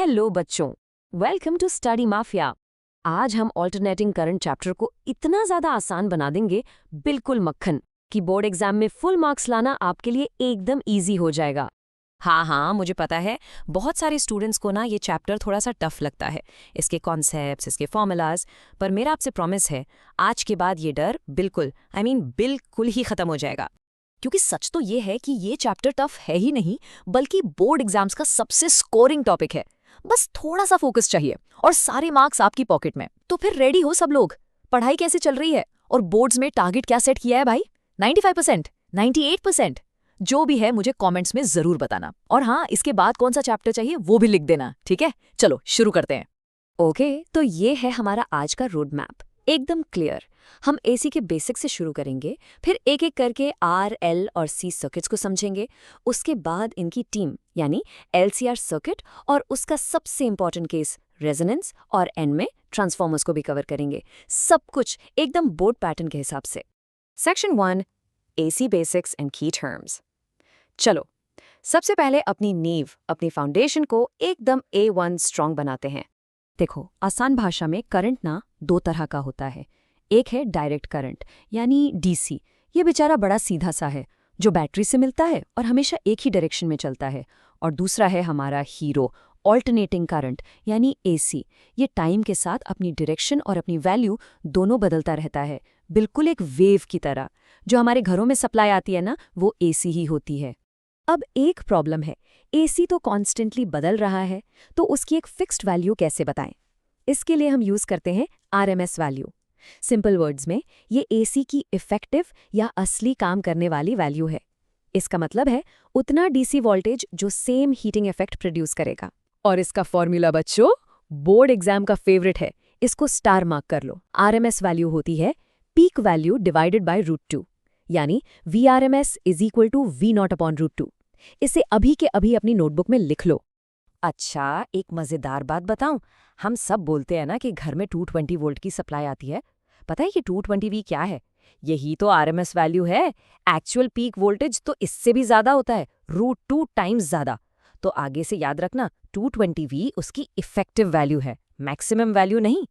Hello बच्चों, welcome to study mafia. आज हम ऑल्टरनेटिंग करंट चैप्टर को इतना ज़्यादा आसान बना देंगे, बिल्कुल मक्खन, कि बोर्ड एग्जाम में फुल मार्क्स लाना आपके लिए एकदम इजी हो जाएगा। हाँ, मुझे पता है। बहुत सारे स्टूडेंट्स को ना ये चैप्टर थोड़ा सा टफ लगता है, इसके कॉन्सेप्ट्स, इसके फॉर्मूलाज। पर मेरा आपसे प्रॉमिस है, आज के बाद ये डर बिल्कुल ही खत्म हो जाएगा। क्योंकि सच तो ये है कि ये चैप्टर टफ है ही नहीं, बल्कि बोर्ड एग्जाम्स का सबसे स्कोरिंग टॉपिक है। बस थोड़ा सा फोकस चाहिए और सारे मार्क्स आपकी पॉकेट में। तो फिर रेडी हो सब लोग? पढ़ाई कैसे चल रही है और बोर्ड्स में टारगेट क्या सेट किया है भाई? 95%, 98%? जो भी है मुझे कमेंट्स में जरूर बताना। और हाँ, इसके बाद कौन सा चैप्टर चाहिए वो भी लिख देना, ठीक है? चलो शुरू करते हैं। ओके, तो ये है हमारा आज का रोड मैप, एकदम क्लियर। हम एसी के बेसिक से शुरू करेंगे, फिर एक एक करके आर, एल और सी सर्किट्स को समझेंगे। उसके बाद इनकी टीम यानी एलसीआर सर्किट और उसका सबसे इंपॉर्टेंट केस रेजोनेंस, और एंड में ट्रांसफॉर्मर्स को भी कवर करेंगे। सब कुछ एकदम बोर्ड पैटर्न के हिसाब से। सेक्शन 1, एसी बेसिक्स एंड की टर्म्स। चलो, सबसे पहले अपनी नींव, अपनी फाउंडेशन को एकदम A1 स्ट्रॉन्ग बनाते हैं। देखो, आसान भाषा में करंट ना दो तरह का होता है। एक है डायरेक्ट करंट यानी डीसी। ये बेचारा बड़ा सीधा सा है, जो बैटरी से मिलता है और हमेशा एक ही डायरेक्शन में चलता है। और दूसरा है हमारा हीरो, ऑल्टरनेटिंग करंट यानी एसी। ये टाइम के साथ अपनी डायरेक्शन और अपनी वैल्यू दोनों बदलता रहता है, बिल्कुल एक वेव की तरह। जो हमारे घरों में सप्लाई आती है ना, वो एसी ही होती है। अब एक प्रॉब्लम है, एसी तो कॉन्स्टेंटली बदल रहा है, तो उसकी एक फिक्स्ड वैल्यू कैसे बताएं? इसके लिए हम यूज करते हैं आरएमएस वैल्यू। सिंपल वर्ड्स में ये एसी की इफेक्टिव या असली काम करने वाली वैल्यू है। इसका मतलब है उतना डीसी वोल्टेज जो सेम हीटिंग इफेक्ट प्रोड्यूस करेगा। और इसका फॉर्मूला बच्चों बोर्ड एग्जाम का फेवरेट है, इसको स्टार मार्क कर लो। आरएमएस वैल्यू होती है पीक वैल्यू डिवाइडेड बाय √2, यानी VRMS is equal to V0/√2। इसे अभी के अभी अपनी नोटबुक में लिख लो। अच्छा, एक मजेदार बात बताऊं? हम सब बोलते हैं ना कि घर में 220 वोल्ट की सप्लाई आती है। पता है ये 220V क्या है? यही तो आरएमएस वैल्यू है। एक्चुअल पीक वोल्टेज तो इससे भी ज्यादा होता है, √2 टाइम्स ज्यादा। तो आगे से याद रखना, 220V उसकी इफेक्टिव वैल्यू है, मैक्सिमम वैल्यू नहीं।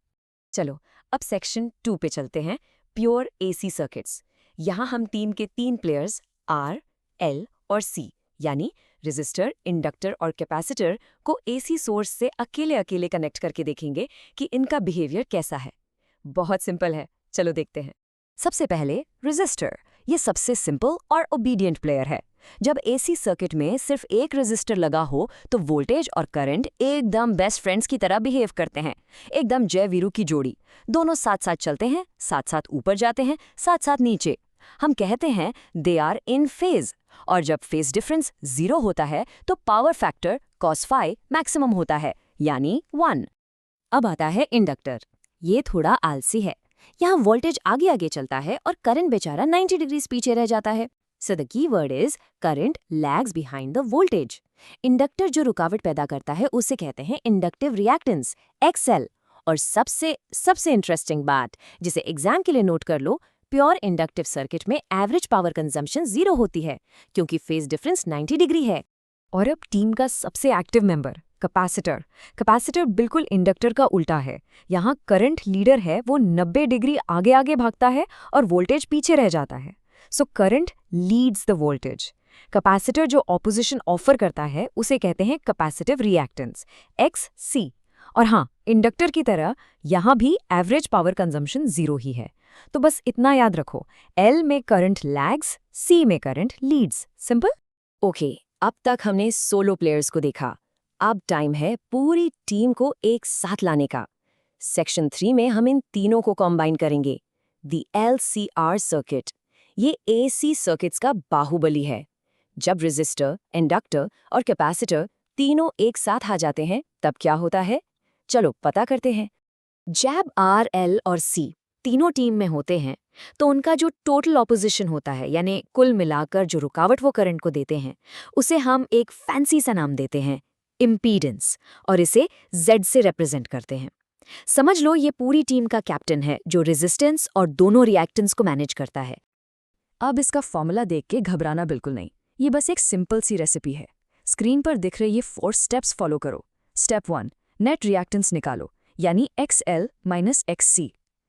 चलो, अब सेक्शन 2 पे चलते हैं, प्योर एसी सर्किट्स। यहाँ हम टीम के 3 प्लेयर्स आर, एल और सी यानी रेजिस्टर, इंडक्टर और कैपेसिटर को एसी सोर्स से अकेले अकेले कनेक्ट करके देखेंगे कि इनका बिहेवियर कैसा है। बहुत सिंपल है, चलो देखते हैं। सबसे पहले रेजिस्टर। ये सबसे सिंपल और ओबीडियंट प्लेयर है। जब एसी सर्किट में सिर्फ एक रेजिस्टर लगा हो तो वोल्टेज और करंट एकदम बेस्ट फ्रेंड्स की तरह बिहेव करते हैं, एकदम जय वीरू की जोड़ी। दोनों साथ साथ चलते हैं, साथ साथ ऊपर जाते हैं, साथ साथ नीचे। हम कहते हैं दे आर इन फेज। और जब फेज डिफरेंस 0 होता है तो power factor cos phi maximum होता है, यानी 1। अब आता है इंडक्टर। ये थोड़ा आलसी है। यहाँ वोल्टेज आगे आगे चलता है और करंट बेचारा 90 डिग्रीज पीछे रह जाता है। So the key word is current lags behind the voltage. Inductor जो रुकावट पैदा करता है उसे कहते हैं इंडक्टिव रिएक्टेंस, XL। और सबसे इंटरेस्टिंग बात, जिसे एग्जाम के लिए नोट कर लो, प्योर इंडक्टिव सर्किट में एवरेज पावर कंजम्पशन 0 होती है, क्योंकि फेज डिफरेंस 90 डिग्री है। और अब टीम का सबसे एक्टिव मेंबर कैपेसिटर। कैपेसिटर बिल्कुल इंडक्टर का उल्टा है। यहाँ करंट लीडर है, वो 90 डिग्री आगे आगे भागता है और वोल्टेज पीछे रह जाता है। So current leads the voltage. Capacitor जो ऑपोजिशन ऑफर करता है उसे कहते हैं कैपेसिटिव रिएक्टेंस, XC। और हाँ, इंडक्टर की तरह यहाँ भी एवरेज पावर कंजम्पशन 0 ही है। तो बस इतना याद रखो, L में करंट लैग्स, C में करंट लीड्स। सिंपल। ओके, अब तक हमने सोलो प्लेयर्स को देखा। अब टाइम है पूरी टीम को एक साथ लाने का। सेक्शन 3 में हम इन तीनों को कंबाइन करेंगे, द LCR सर्किट। ये एसी सर्किट्स का बाहुबली है। जब रेजिस्टर, इंडक्टर और कैपेसिटर तीनों एक साथ आ जाते हैं तब क्या होता है? चलो पता करते हैं। जब R, L और C तीनों टीम में होते हैं तो उनका जो टोटल ऑपोजिशन होता है, यानी कुल मिलाकर जो रुकावट वो करंट को देते हैं, उसे हम एक फैंसी सा नाम देते हैं, इम्पीडेंस। और इसे Z से रिप्रेजेंट करते हैं। समझ लो ये पूरी टीम का कैप्टन है जो रेजिस्टेंस और दोनों रिएक्टेंस को मैनेज करता है। अब इसका फॉर्मूला देख के घबराना बिल्कुल नहीं, ये बस एक सिंपल सी रेसिपी है। स्क्रीन पर दिख रहे ये 4 स्टेप्स फॉलो करो। स्टेप 1 नेट रिएक्टेंस निकालो, यानी XL माइनस XC।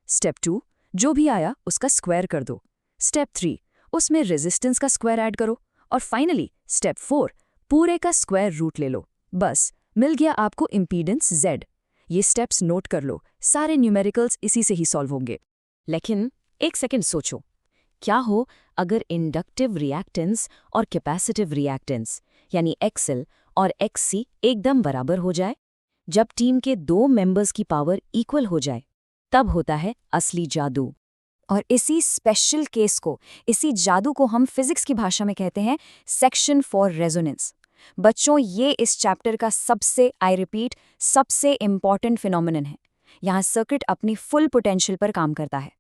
स्टेप 2 जो भी आया उसका स्क्वायर कर दो। स्टेप 3 उसमें रेजिस्टेंस का स्क्वायर ऐड करो। और फाइनली स्टेप 4 पूरे का स्क्वायर रूट ले लो। बस मिल गया आपको इम्पीडेंस Z। ये स्टेप्स नोट कर लो, सारे न्यूमेरिकल्स इसी से ही सॉल्व होंगे। लेकिन एक सेकंड सोचो, क्या हो अगर इंडक्टिव रिएक्टेंस और कैपेसिटिव रिएक्टेंस यानी XL और XC एकदम बराबर हो जाए? जब टीम के 2 मेंबर्स की पावर इक्वल हो जाए, तब होता है असली जादू। और इसी स्पेशल केस को, इसी जादू को हम फिजिक्स की भाषा में कहते हैं सेक्शन फॉर रेजोनेंस। बच्चों, ये इस चैप्टर का सबसे इंपॉर्टेंट फिनोमिनन है। यहाँ सर्किट अपनी फुल पोटेंशियल पर काम करता है।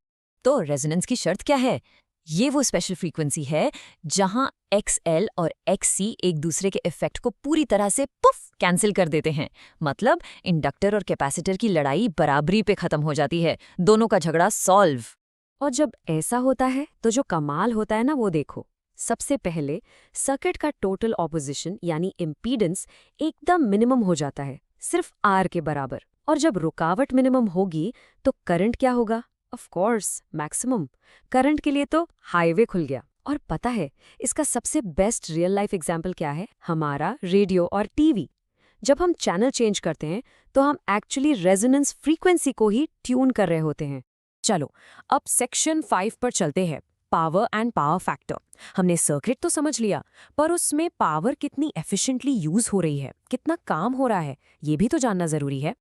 तो रेजोनेंस की शर्त क्या है? ये वो स्पेशल फ्रीक्वेंसी है जहां XL और XC एक दूसरे के इफेक्ट को पूरी तरह से पुफ कैंसिल कर देते हैं। मतलब इंडक्टर और कैपेसिटर की लड़ाई बराबरी पे खत्म हो जाती है, दोनों का झगड़ा सॉल्व। और जब ऐसा होता है तो जो कमाल होता है ना, वो देखो। सबसे पहले सर्किट का टोटल ऑपोजिशन यानी इम्पीडेंस एकदम मिनिमम हो जाता है, सिर्फ R के बराबर। और जब रुकावट मिनिमम होगी तो करंट क्या होगा? Of course maximum. करंट के लिए तो हाईवे खुल गया। और पता है इसका सबसे बेस्ट रियल लाइफ एग्जाम्पल क्या है? हमारा रेडियो और टीवी। जब हम चैनल चेंज करते हैं तो हम एक्चुअली रेजोनेंस फ्रीक्वेंसी को ही ट्यून कर रहे होते हैं। चलो अब सेक्शन 5 पर चलते हैं, पावर एंड पावर फैक्टर। हमने सर्किट तो समझ लिया, पर उसमें पावर कितनी एफिशिएंटली यूज हो रही है, कितना काम हो रहा है, ये भी तो जानना जरूरी है।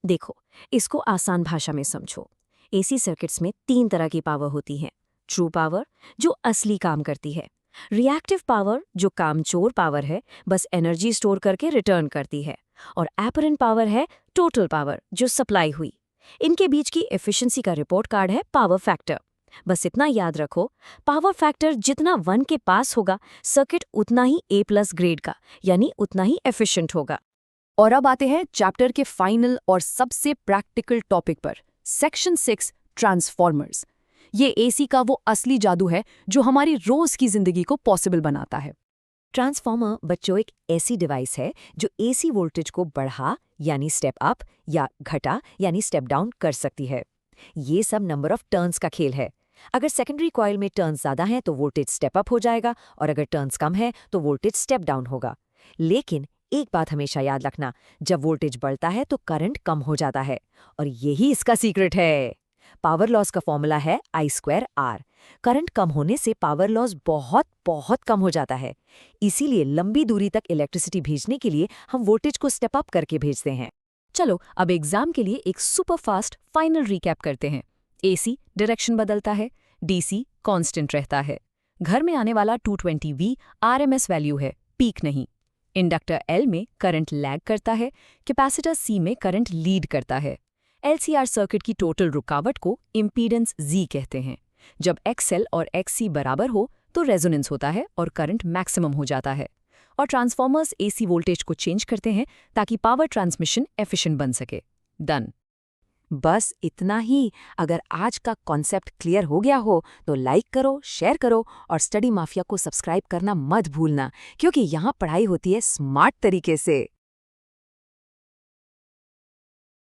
देखो, इसको आसान भाषा में समझो। एसी सर्किट्स में 3 तरह की पावर होती है। ट्रू पावर, जो असली काम करती है। रिएक्टिव पावर, जो कामचोर पावर है, बस एनर्जी स्टोर करके रिटर्न करती है। और एपरेंट पावर है टोटल पावर, जो सप्लाई हुई। इनके बीच की एफिशिएंसी का रिपोर्ट कार्ड है पावर फैक्टर। बस इतना याद रखो, पावर फैक्टर जितना 1 के पास होगा, सर्किट उतना ही A+ ग्रेड का, यानी उतना ही एफिशिएंट होगा। और अब आते हैं चैप्टर के फाइनल और सबसे प्रैक्टिकल टॉपिक पर, सेक्शन 6 ट्रांसफॉर्मर्स। ये एसी का वो असली जादू है जो हमारी रोज की जिंदगी को पॉसिबल बनाता है। ट्रांसफॉर्मर बच्चों एक ऐसी डिवाइस है जो एसी वोल्टेज को बढ़ा यानी स्टेप अप या घटा यानी स्टेप डाउन कर सकती है। ये सब नंबर ऑफ टर्न्स का खेल है। अगर सेकेंडरी कॉइल में टर्न्स ज्यादा हैं तो वोल्टेज स्टेप अप हो जाएगा, और अगर टर्न्स कम है तो वोल्टेज स्टेप डाउन होगा। लेकिन एक बात हमेशा याद रखना, जब वोल्टेज बढ़ता है तो करंट कम हो जाता है, और यही इसका सीक्रेट है। पावर लॉस का फॉर्मूला है I²R। करंट कम होने से पावर लॉस बहुत बहुत कम हो जाता है। इसीलिए लंबी दूरी तक इलेक्ट्रिसिटी भेजने के लिए हम वोल्टेज को स्टेप अप करके भेजते हैं। चलो अब एग्जाम के लिए एक सुपर फास्ट फाइनल रिकैप करते हैं। एसी डायरेक्शन बदलता है, डीसी कांस्टेंट रहता है। घर में आने वाला 220V RMS वैल्यू है, पीक नहीं। इंडक्टर L में करंट लैग करता है, कैपेसिटर C में करंट लीड करता है। LCR सर्किट की टोटल रुकावट को इम्पीडेंस Z कहते हैं। जब XL और XC बराबर हो तो रेजोनेंस होता है और करंट मैक्सिमम हो जाता है। और ट्रांसफॉर्मर्स एसी वोल्टेज को चेंज करते हैं ताकि पावर ट्रांसमिशन एफिशिएंट बन सके। डन। बस इतना ही। अगर आज का कॉन्सेप्ट क्लियर हो गया हो तो लाइक करो, शेयर करो और स्टडी माफिया को सब्सक्राइब करना मत भूलना, क्योंकि यहाँ पढ़ाई होती है स्मार्ट तरीके से।